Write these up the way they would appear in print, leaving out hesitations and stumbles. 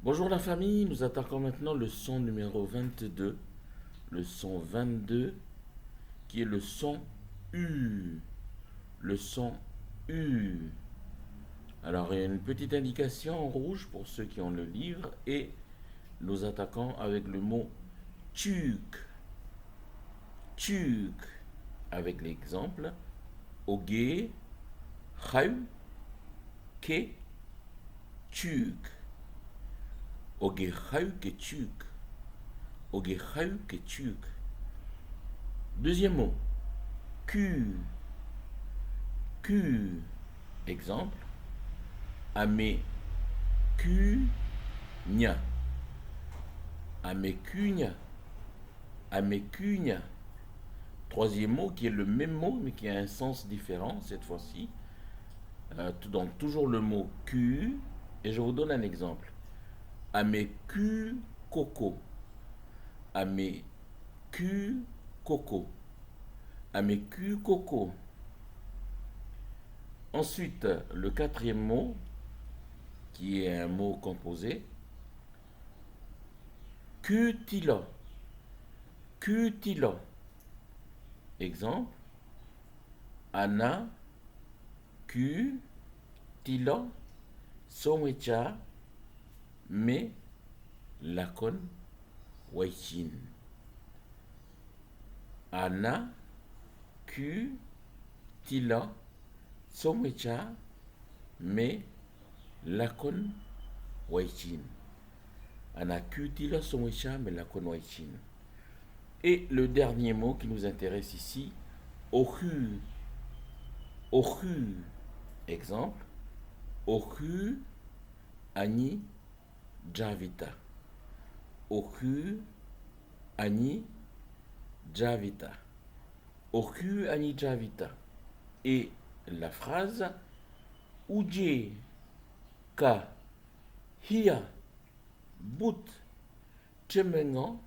Bonjour la famille, nous attaquons maintenant le son numéro 22, le son 22 qui est le son U, le son U. Alors il y a une petite indication en rouge pour ceux qui ont le livre et nous attaquons avec le mot tuk, tuk, avec l'exemple oge, chau, ke, tuk, oge chau ke tuk, oge chau ke tuk. Deuxième mot, Q. Q. Exemple, ame cugna. Ame cugna. Ame cugna. Troisième mot qui est le même mot mais qui a un sens différent cette fois-ci. Donc toujours le mot Q. Et je vous donne un exemple. Ame Q coco. Ame Q coco. Ame Q coco. Ensuite, le quatrième mot, qui est un mot composé, cutila. Cutila. Exemple, Anna, cutila, somecha, me, lakon, waichin. Anna, cutila, somecha, me, lakon, waichin. Anakutila somecha, me, lakon, waichin. Et le dernier mot qui nous intéresse ici, ohu. Ohu. Exemple, ohu ani javita. Ohu ani javita. Ohu ani javita. Et la phrase uje ka hia but chemengo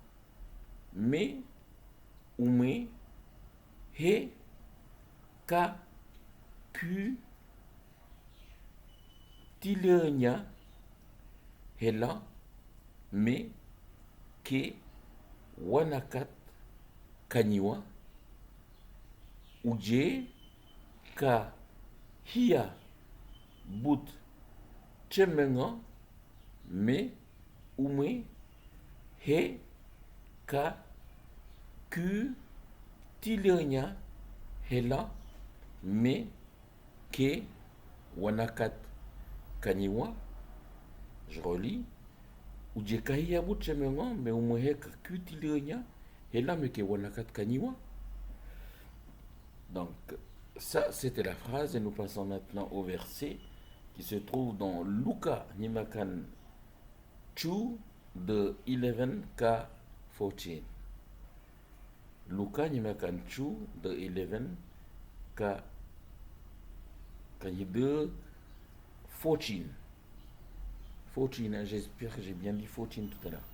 me ume he ka ku tilenya hela me ke wanakat kanyiwa uje ka hia but chemengo me ume he ka ku tilenya hela me ke wanakat kanyiwa. Je relis. Ujekahia but chemengo me ume he ka ku tilenya hela me ke wanakat kanyiwa. Donc ça c'était la phrase et nous passons maintenant au verset qui se trouve dans Luka Nimakan Chu de 11K14. Luka Nimakan Chu de 11K de 14. 14, j'espère que j'ai bien dit 14 tout à l'heure.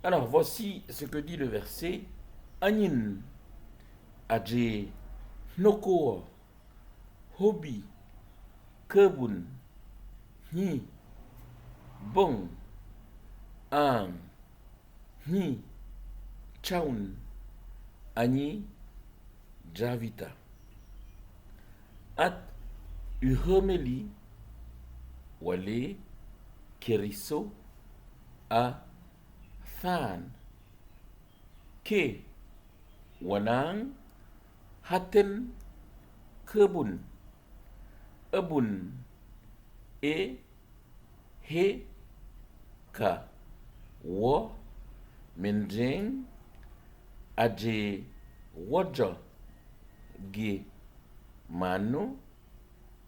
Alors voici ce que dit le verset. Anin aje noko hobi kebun ni bon an ni chaun ani javita at uhomeli wale keriso a fan ke wanang haten kebun ebun e he ka wo menjeng aje waja ge mano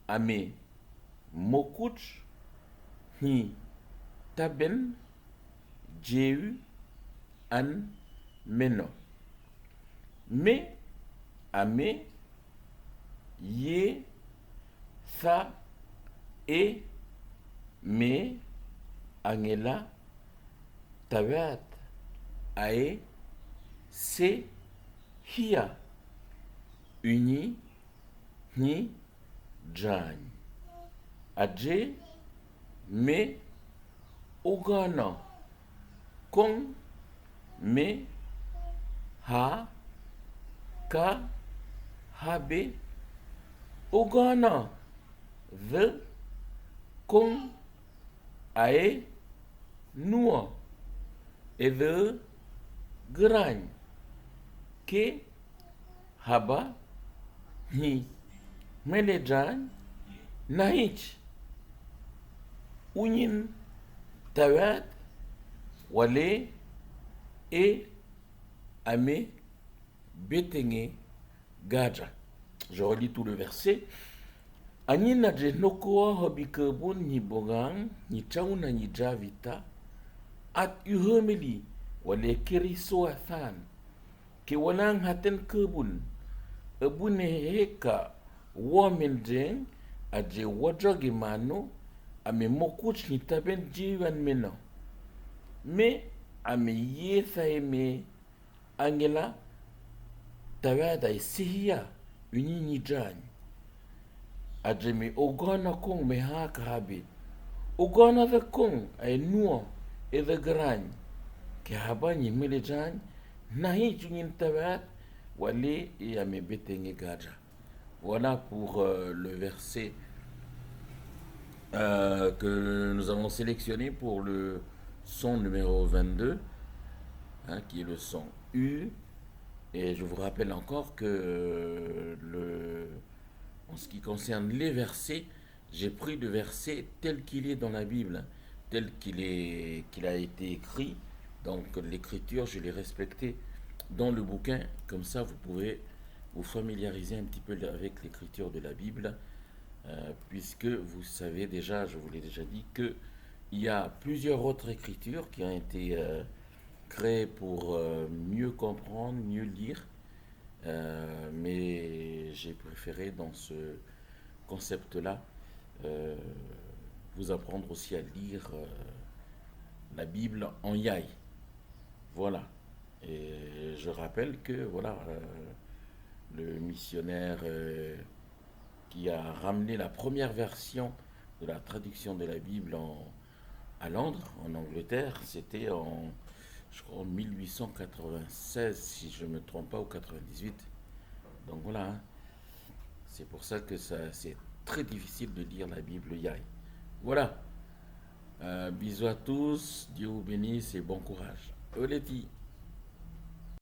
ame mokuch hi taben jeu an meno me ame ye sa e me angela tabat ae se hia uni ni jan aje me Ogana. Kong. Me. Ha. Ka. Habe. Ogana. The. Kong. Ae. Nua. E the. Gran. Ke. Haba. Ni. Melejan. Nahich. Unyin. Tawad. Wale. E. Ame. Betenge. Gaja. Je relis tout le verset. Anina je nokoa hobikebun ni bogang ni chauna ni javita at uhemeli wale keriso athan ke walang haten kebun ebune heka wamendeng aje wajoge mano ame mokuch ni taben jiwan mena me ame yesa eme angela tawada isihia unini jani Adjemi ogana kong me ha kahabi. Ogana the kong ay nua e the gran. Ke habani melejan nahi jungin tabat wale et à mes betenge gaja. Voilà pour le verset que nous avons sélectionné pour le son numéro 22, hein, qui est le son U. Et je vous rappelle encore que en ce qui concerne les versets, j'ai pris le verset tel qu'il est dans la Bible, tel qu'il a été écrit. Donc l'écriture, je l'ai respectée dans le bouquin. Comme ça, vous pouvez vous familiariser un petit peu avec l'écriture de la Bible, puisque vous savez déjà, je vous l'ai déjà dit, qu'il y a plusieurs autres écritures qui ont été créées pour mieux comprendre, mieux lire. Mais j'ai préféré dans ce concept-là vous apprendre aussi à lire la Bible en yai. Voilà. Et je rappelle que voilà, le missionnaire qui a ramené la première version de la traduction de la Bible à Londres, en Angleterre, c'était je crois en 1896, si je ne me trompe pas, ou 98. Donc voilà, hein. C'est pour ça que c'est très difficile de lire la Bible Yai. Voilà. Bisous à tous, Dieu vous bénisse et bon courage. Oleti.